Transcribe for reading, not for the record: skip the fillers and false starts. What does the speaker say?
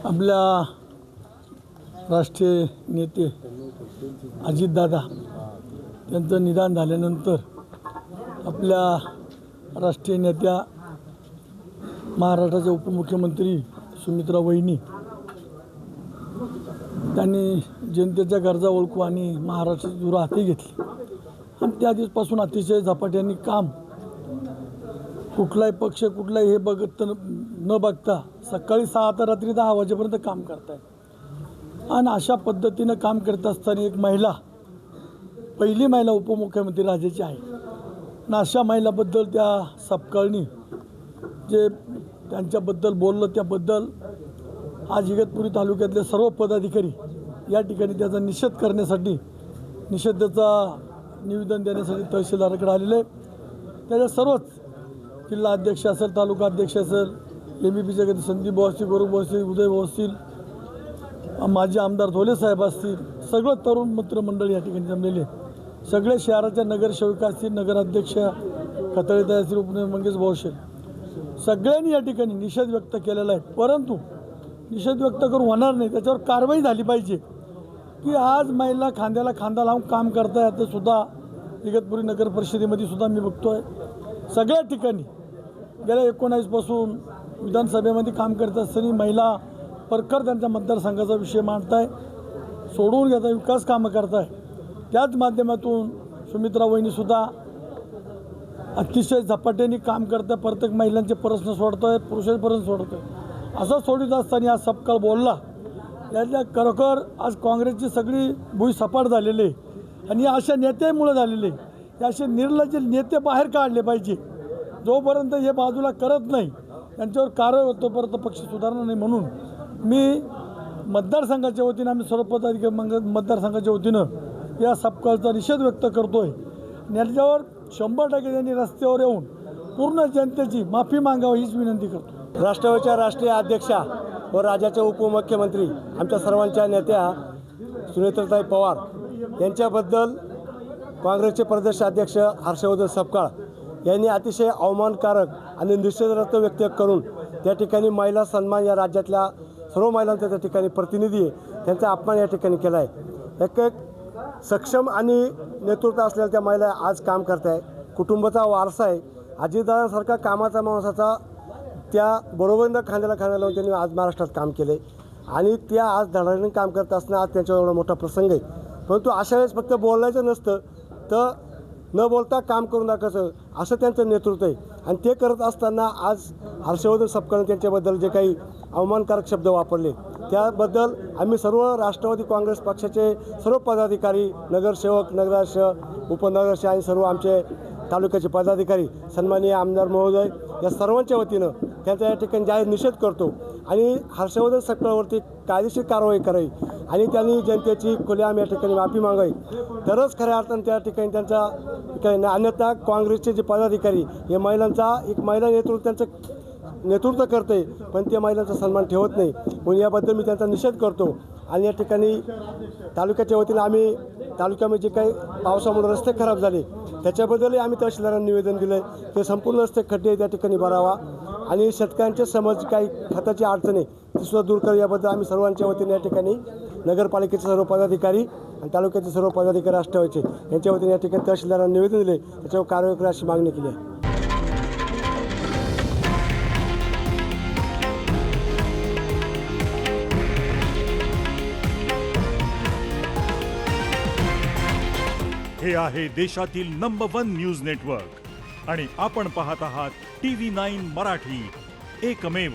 आपल्या राष्ट्रीय नेते अजितदादा यांचं निधन झाल्यानंतर आपल्या राष्ट्रीय नेत्या महाराष्ट्राच्या उपमुख्यमंत्री सुमित्रा वहिनी त्यांनी जनतेच्या गरजा ओळखू आणि महाराष्ट्राची धुरा हाती घेतली आणि त्या दिवसापासून अतिशय झपाट्याने काम कुठलाही पक्ष कुठलाही हे बघत न बघता सकाळी 6 ते रात्री 10 वाजेपर्यंत काम करतायत आणि अशा पद्धतीनं काम करत असताना एक महिला पहिली महिला उपमुख्यमंत्री राज्याची आहे आणि अशा महिलाबद्दल त्या सपकाळनी जे त्यांच्याबद्दल बोललं त्याबद्दल आज इगतपुरी तालुक्यातले सर्व पदाधिकारी या ठिकाणी त्याचा निषेध करण्यासाठी निषेधाचा निवेदन देण्यासाठी तहसीलदाराकडे आलेले त्याच्या सर्वच जिल्हा अध्यक्ष असेल तालुका अध्यक्ष असेल MVPचे कधी संदीप भाऊ असतील गौरव भाऊ असतील उदय भाऊ असतील माजी आमदार धोले साहेब असतील सगळं तरुण मित्रमंडळी या ठिकाणी जमलेले सगळे शहराच्या नगरसेविका असतील नगराध्यक्ष खतळेताई असतील उपनगर मंगेश भाऊ असेल सगळ्यांनी या ठिकाणी निषेध व्यक्त केलेला आहे। परंतु निषेध व्यक्त करून होणार नाही, त्याच्यावर कारवाई झाली पाहिजे की आज महिला खांद्याला खांदा लावून काम करताय। आता सुद्धा इगतपुरी नगर परिषदेमध्ये सुद्धा मी बघतोय सगळ्या ठिकाणी गेल्या 19 पासून विधानसभेमध्ये काम करत असताना महिला प्रखर त्यांच्या मतदारसंघाचा विषय मांडताय, सोडून घेता विकास कामं करताय। त्याच माध्यमातून सुमित्रा वहिनीसुद्धा अतिशय झपाट्याने काम करताय, प्रत्येक महिलांचे प्रश्न सोडतोय, पुरुषांचे प्रश्न सोडतोय। असं सोडित असताना आज सपकाळ बोलला यातल्या खरोखर आज काँग्रेसची सगळी भुई सपाट झालेली आणि अशा नेत्यामुळे झालेले हे असे निर्लज्ज नेते बाहेर काढले पाहिजे। जोपर्यंत हे बाजूला करत नाही त्यांच्यावर कारवाई होतो तोपर्यंत पक्ष सुधारणार नाही। म्हणून मी मतदारसंघाच्या वतीनं आम्ही सर्व पदाधिकारी मतदारसंघाच्या वतीनं या सपकाळचा निषेध व्यक्त करतोय। याच्यावर 100% त्यांनी रस्त्यावर येऊन पूर्ण जनतेची माफी मागावी हीच विनंती करतो। राष्ट्रवादीच्या राष्ट्रीय अध्यक्षा व राज्याच्या उपमुख्यमंत्री आमच्या सर्वांच्या नेत्या सुनेत्राताई पवार यांच्याबद्दल काँग्रेसचे प्रदेशाध्यक्ष हर्षवर्धन सपकाळ यांनी अतिशय अवमानकारक आणि निषेधार्थ व्यक्त करून त्या ठिकाणी महिला सन्मान या राज्यातल्या सर्व महिलांचा त्या ठिकाणी प्रतिनिधी आहे त्यांचा अपमान या ठिकाणी केला आहे। एक सक्षम आणि नेतृत्व असलेल्या त्या महिला आज काम करत आहे, कुटुंबाचा वारसा आहे। अजितदादांसारखा कामाचा माणसाचा त्या बरोबरीनं खांद्याला खांदा लावून त्यांनी आज महाराष्ट्रात काम केले आणि त्या आज धडाडीने काम करत असताना आज त्यांच्यावर एवढा मोठा प्रसंग आहे। परंतु अशा वेळेस फक्त बोलायचं नसतं तर न बोलता काम करून दाखवायचं असं त्यांचं नेतृत्व आहे आणि ते करत असताना आज हर्षवर्धन सपकाळ त्यांच्याबद्दल जे काही अवमानकारक शब्द वापरले त्याबद्दल आम्ही सर्व राष्ट्रवादी काँग्रेस पक्षाचे सर्व पदाधिकारी नगरसेवक नगराध्यक्ष उपनगराध्यक्ष आणि सर्व आमचे तालुक्याचे पदाधिकारी सन्माननीय आमदार महोदय या सर्वांच्या वतीनं त्यांचा या ठिकाणी जाहीर निषेध करतो आणि हर्षवर्धन सपकाळवरती कायदेशीर कारवाई करावी आणि त्यांनी जनतेची खुलेआम या ठिकाणी माफी मागावी तरच खऱ्या अर्थानं त्या ठिकाणी त्यांचा अन्यथा काँग्रेसचे जे पदाधिकारी हे महिलांचा एक महिला नेतृत्व त्यांचं नेतृत्व करते पण ते महिलांचा सन्मान ठेवत नाही म्हणून याबद्दल मी त्यांचा निषेध करतो। आणि या ठिकाणी तालुक्याच्या वतीनं आम्ही तालुक्यामध्ये जे काही पावसामुळे रस्ते खराब झाले त्याच्याबद्दलही आम्ही तहसीलदारांना निवेदन दिलं आहे ते संपूर्ण रस्ते खड्डे त्या ठिकाणी भरावा आणि शेतकऱ्यांचे समज काही खताची अडचण आहे तीसुद्धा दूर कर याबद्दल आम्ही सर्वांच्या वतीने या ठिकाणी नगरपालिकेचे सर्व पदाधिकारी आणि तालुक्याचे सर्व पदाधिकारी राष्ट्रवादीचे यांच्या वतीने या ठिकाणी तहसीलदारांना निवेदन दिले त्याच्यावर कारवाई करा अशी मागणी केली आहे। हे आहे देशातील नंबर 1 न्यूज नेटवर्क आणि आपण पाहत आहात TV9 मराठी, एकमेव।